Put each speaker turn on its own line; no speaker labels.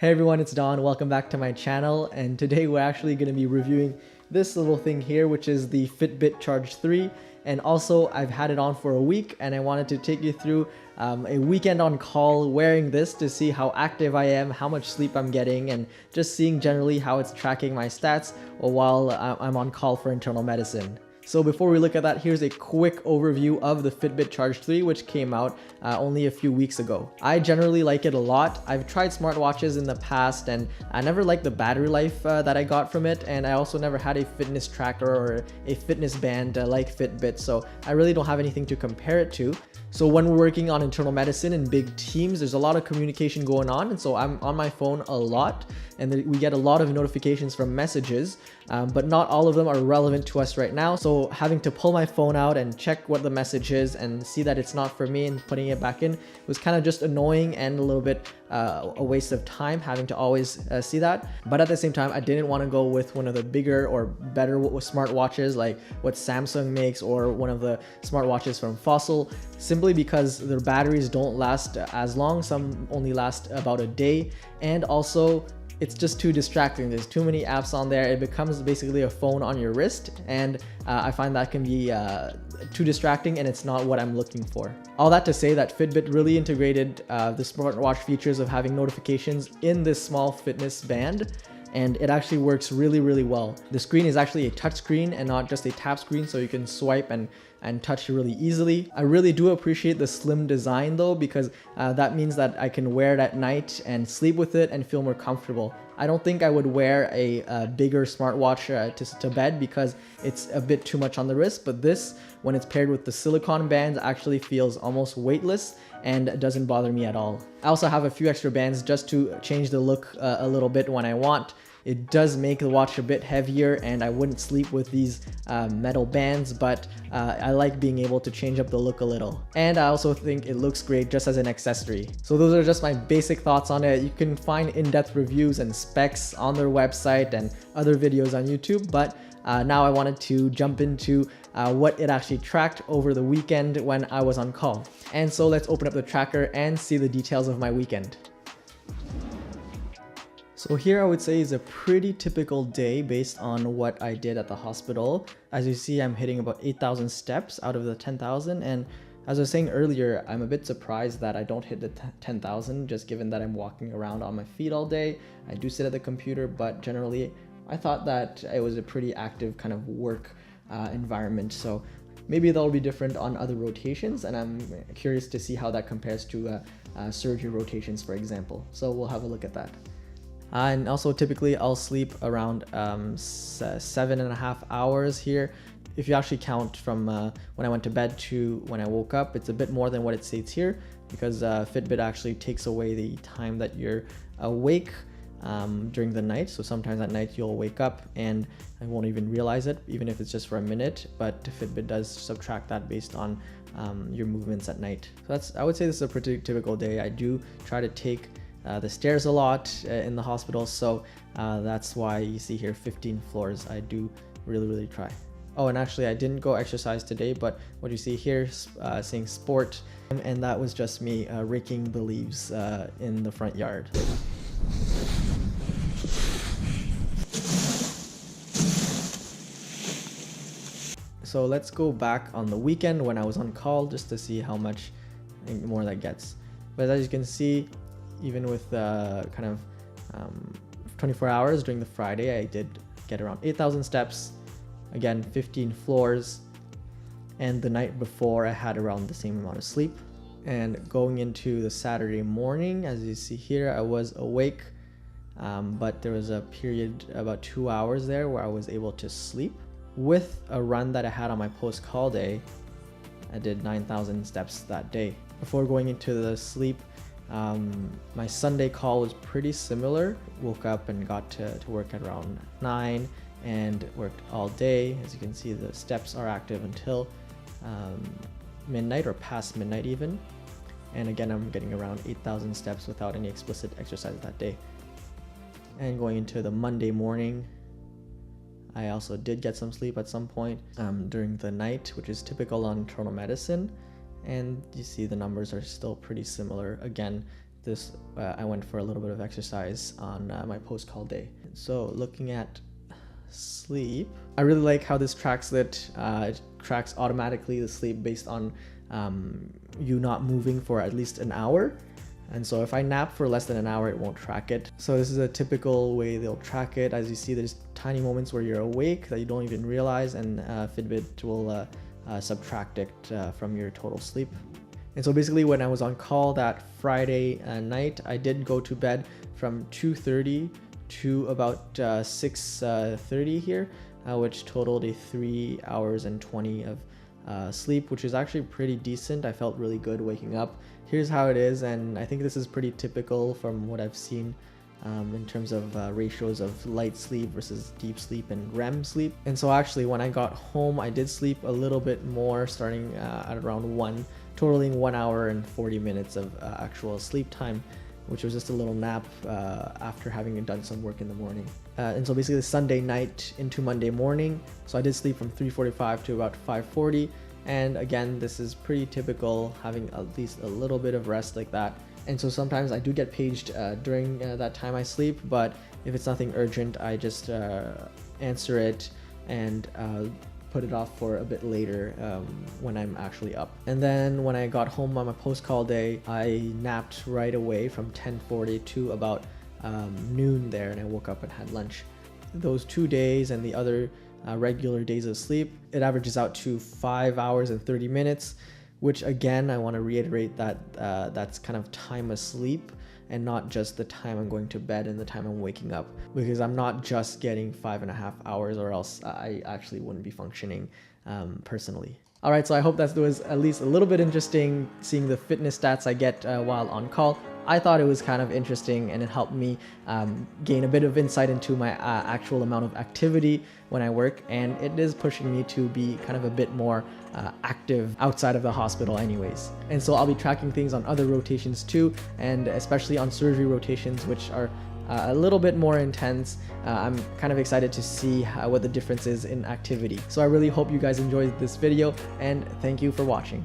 Hey everyone, it's Don. Welcome back to my channel, and today we're actually going to be reviewing this little thing here, which is the Fitbit Charge 3. And also, I've had it on for a week, and I wanted to take you through a weekend on call wearing this to see how active I am, how much sleep I'm getting, and just seeing generally how it's tracking my stats while I'm on call for internal medicine. So before we look at that, here's a quick overview of the Fitbit Charge 3, which came out only a few weeks ago. I generally like it a lot. I've tried smartwatches in the past, and I never liked the battery life that I got from it, and I also never had a fitness tracker or a fitness band like Fitbit, so I really don't have anything to compare it to. So when we're working on internal medicine in big teams, there's a lot of communication going on, and so I'm on my phone a lot, and we get a lot of notifications from messages, but not all of them are relevant to us right now. So having to pull my phone out and check what the message is and see that it's not for me and putting it back in was kind of just annoying and a little bit a waste of time having to always see that. But at the same time, I didn't want to go with one of the bigger or better smartwatches like what Samsung makes or one of the smartwatches from Fossil, simply because their batteries don't last as long. Some only last about a day, and also it's just too distracting. There's too many apps on there. It becomes basically a phone on your wrist, and I find that can be too distracting, and it's not what I'm looking for. All that to say that Fitbit really integrated the smartwatch features of having notifications in this small fitness band, and it actually works really well. The screen is actually a touch screen and not just a tap screen, so you can swipe and touch really easily. I really do appreciate the slim design though, because that means that I can wear it at night and sleep with it and feel more comfortable. I don't think I would wear a bigger smartwatch to bed because it's a bit too much on the wrist, but this, when it's paired with the silicone bands, actually feels almost weightless and doesn't bother me at all. I also have a few extra bands just to change the look a little bit when I want. It does make the watch a bit heavier, and I wouldn't sleep with these metal bands, but I like being able to change up the look a little. And I also think it looks great just as an accessory. So those are just my basic thoughts on it. You can find in-depth reviews and specs on their website and other videos on YouTube, but now I wanted to jump into what it actually tracked over the weekend when I was on call. And so let's open up the tracker and see the details of my weekend. So here I would say is a pretty typical day based on what I did at the hospital. As you see, I'm hitting about 8,000 steps out of the 10,000, and as I was saying earlier, I'm a bit surprised that I don't hit the 10,000 just given that I'm walking around on my feet all day. I do sit at the computer, but generally I thought that it was a pretty active kind of work environment. So maybe that'll be different on other rotations, and I'm curious to see how that compares to surgery rotations, for example. So we'll have a look at that. And also typically I'll sleep around 7.5 hours here. If you actually count from when I went to bed to when I woke up, it's a bit more than what it states here, because Fitbit actually takes away the time that you're awake during the night. So sometimes at night you'll wake up and I won't even realize it, even if it's just for a minute, but Fitbit does subtract that based on your movements at night. So I would say this is a pretty typical day. I do try to take the stairs a lot in the hospital, so that's why you see here 15 floors. I do really try. Oh, and actually I didn't go exercise today, but what you see here saying sport, and that was just me raking the leaves in the front yard. So let's go back on the weekend when I was on call just to see how much more that gets. But as you can see, even with kind of 24 hours during the Friday, I did get around 8,000 steps, again 15 floors, and the night before I had around the same amount of sleep. And going into the Saturday morning, as you see here, I was awake, but there was a period about 2 hours there where I was able to sleep. With a run that I had on my post-call day, I did 9,000 steps that day. Before going into the sleep, my Sunday call was pretty similar. Woke up and got to work at around 9 and worked all day. As you can see, the steps are active until midnight or past midnight even. And again, I'm getting around 8,000 steps without any explicit exercise that day. And going into the Monday morning, I also did get some sleep at some point during the night, which is typical on internal medicine. And you see the numbers are still pretty similar. Again, this I went for a little bit of exercise on my post-call day. So looking at sleep, I really like how this tracks it. It tracks automatically the sleep based on you not moving for at least an hour. And so if I nap for less than an hour, it won't track it. So this is a typical way they'll track it. As you see, there's tiny moments where you're awake that you don't even realize, and Fitbit will subtract it from your total sleep. And so basically when I was on call that Friday night, I did go to bed from 2:30 to about 6:30 here, which totaled a 3 hours and 20 of sleep, which is actually pretty decent. I felt really good waking up. Here's how it is, and I think this is pretty typical from what I've seen in terms of ratios of light sleep versus deep sleep and REM sleep. And so actually when I got home, I did sleep a little bit more, starting at around 1, totaling 1 hour and 40 minutes of actual sleep time, which was just a little nap after having done some work in the morning. And so basically Sunday night into Monday morning, so I did sleep from 3:45 to about 5:40. And again, this is pretty typical, having at least a little bit of rest like that. And so sometimes I do get paged during that time I sleep, but if it's nothing urgent, I just answer it and put it off for a bit later when I'm actually up. And then when I got home on my post-call day, I napped right away from 10:40 to about noon there, and I woke up and had lunch. Those 2 days and the other regular days of sleep, it averages out to 5 hours and 30 minutes, which again, I want to reiterate that that's kind of time asleep and not just the time I'm going to bed and the time I'm waking up, because I'm not just getting 5.5 hours, or else I actually wouldn't be functioning personally. All right, so I hope that was at least a little bit interesting, seeing the fitness stats I get while on call. I thought it was kind of interesting, and it helped me gain a bit of insight into my actual amount of activity when I work, and it is pushing me to be kind of a bit more active outside of the hospital anyways. And so I'll be tracking things on other rotations too, and especially on surgery rotations, which are a little bit more intense. I'm kind of excited to see what the difference is in activity. So I really hope you guys enjoyed this video, and thank you for watching.